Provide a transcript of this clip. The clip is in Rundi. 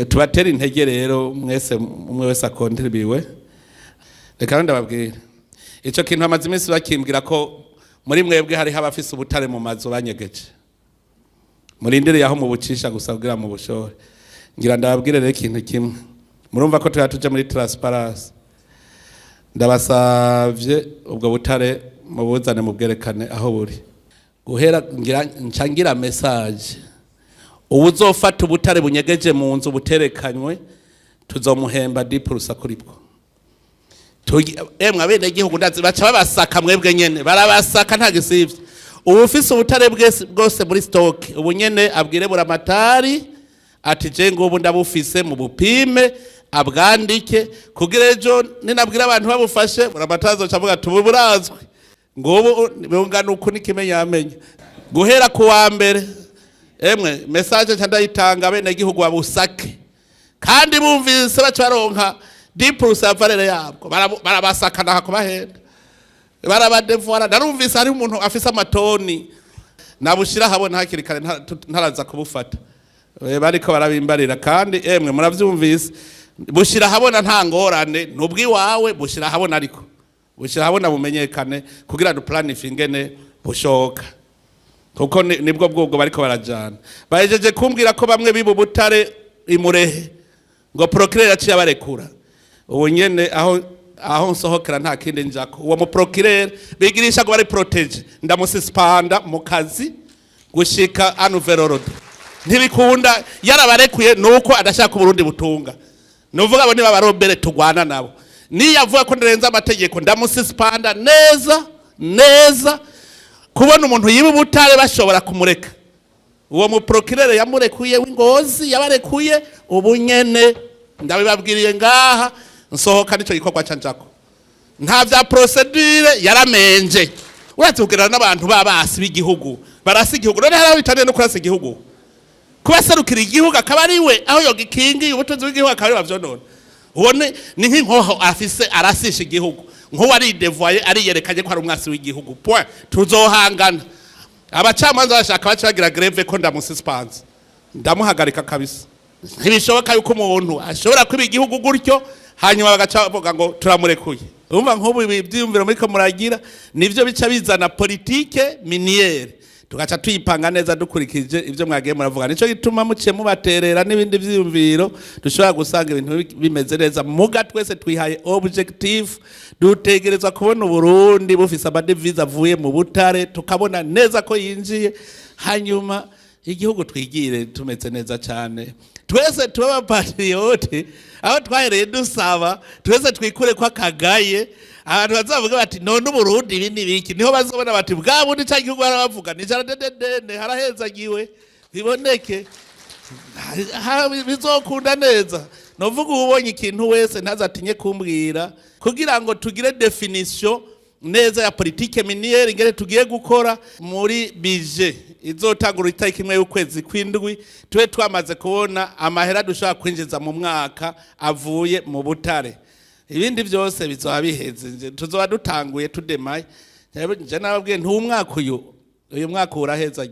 tubatera intege rero mwese umwe wese akontribiwe. Reka ndababwira ico kintu amaze iminsi bakimbwira ko muri mwebwe hariho abafise ubutare mu mazu banyegeje, murindire yaho mubucisha gusa kugira mu bushore. Ngira ndababwire rero ikintu kimwe, murumva ko tuja muri transparency. Ndabasavye ubwo butare mubuzane mubwerekane aho buri. Guhera ngira message, ubuzofata ubutare bunyegeje mu nzu buterekanywe tuzomuhemba 10% kuri bwo. Emwe abenegihugu ndazi baca babasaka mwebwe nyene, barabasaka nta gisivye. Ubufise ubutare bwose muri stock, ubu nyene abwire buramatari ati je ngobu ndabufise mu bupime abwandike kugira ejo ninabwira abantu babufashe buramatari azocavuga tuburazwe ngobu bungana uko nikimenyamenya. Guhera ku wa mbere emwe message cyandayitanga abenegihugu babusake, kandi bumvise baca baronka 10% valere yabwo, barabasaka nako bahenda barabadevora. Narumvise ari umuntu afise amatoni nabushira habona hakiri kare ntaraza kubufata, bariko barabimbarira. Kandi emwe muravyumvise, bushira habona nta ngorane nubwi wawe, bushira habona ariko bushira habona bumenyekane kugira du planifingene bushoka, kuko nibwo bwubwo bariko barajana. Bahejeje kumbwira ko bamwe bibu butare imurehe ngo procureur yaciye barekura. Ubu nyene aho nsohokera nta kindi njako, uwo mu procureur bigirisha ngo bari protege ndamususpenda mu kazi gushika anuverorode. Ntibikunda yarabarekuye nuko adashaka Burundi butunga, nuvuga abo niba barobere tugwana nabo. Niyavuga ko ndenza amategeko ndamususpenda neza kubona umuntu yiba ubutare bashobora kumureka. Uwo mu procureur yamurekuye w'Ingozi yabarekuye, ubu nyene ndabibabwiriye ngaha nsohoka nico gikorwa canjako. Nta vya procedure yaramenje. Uretse kugerana n'abantu babasi b'igihugu barasi igihugu, none haraho bitaniye no kurasa igihugu, kubaserukira igihugu akaba ari we aho yogikingi ubutunzi bw'igihugu akaba ari bavyonona. Ubone ni nk'inkoho afise arasisha igihugu, nko wari devoye ari yerekanye ko ari umwasi w'igihugu. Point. Tuzohangana. Abacamanza bashaka bacagira greve ko ndamususpense, ndamuhagarika kabisa. Ntibishoboka yuko umuntu ashobora kwiba igihugu gutyo hanyuma bagaca bavuga ngo turamurekuye. Urumva nk'ubu ibyiyumviro muri ko muragira nivyo bica bizana politique miniere, tugaca tuyipanga neza dukurikije ivyo mwagiye muravuga. Nico gituma muciye mubaterera n'ibindi vyiyumviro dushobora gusanga ibintu bimeze neza. Muga twese twihaye objective, dutegerezwa kubona Burundi bufise amadevize avuye mu butare, tukabona neza ko yinjiye, hanyuma igihugu twigire tumeze neza cyane. Twese tuba patriote, aho twahereye dusaba twese twikure kwa kagaye. Abantu bazavuga bati none Burundi ibi ni biki, niho bazobona bati bwa bundi cya gihugu barabavuga ni jaradedene harahezagiwe biboneke bizokunda neza. Novuga ubonye ikintu wese ntazatinye kumbwira kugira ngo tugire definition neza ya politique miniere ngere tugiye gukora muri budget izotangura itariki imwe y'ukwezi kw'indwi. Twe twamaze kubona amahera dushaka kwinjiza mu mwaka avuye mu butare, ibindi byose bizoba biheze, tuzoba dutanguye tudemaye. Je nababwiye ntumwaka uyu mwaka uraheza.